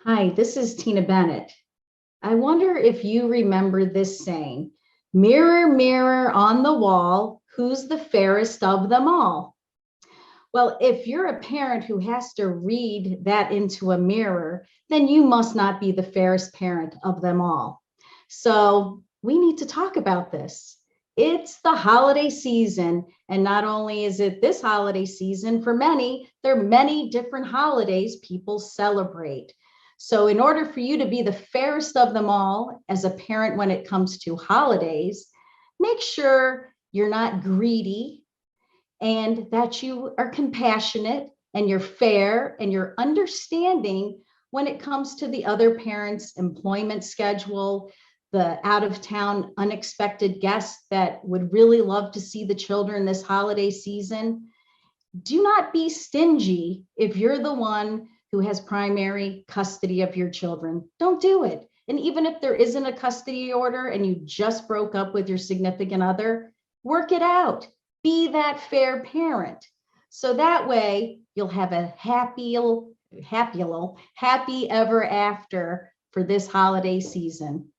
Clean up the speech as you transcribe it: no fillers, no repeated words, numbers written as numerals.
Hi, this is Tina Bennett. I wonder if you remember this saying, mirror, mirror on the wall, who's the fairest of them all? Well, if you're a parent who has to read that into a mirror, then you must not be the fairest parent of them all. So we need to talk about this. It's the holiday season. And not only is it this holiday season, for many, there are many different holidays people celebrate. So, in order for you to be the fairest of them all as a parent when it comes to holidays, make sure you're not greedy and that you are compassionate and you're fair and you're understanding when it comes to the other parent's employment schedule, the out of town unexpected guests that would really love to see the children this holiday season. Do not be stingy if you're the one who has primary custody of your children. Don't do it. And even if there isn't a custody order and you just broke up with your significant other, work it out. Be that fair parent. So that way you'll have a happy ever after for this holiday season.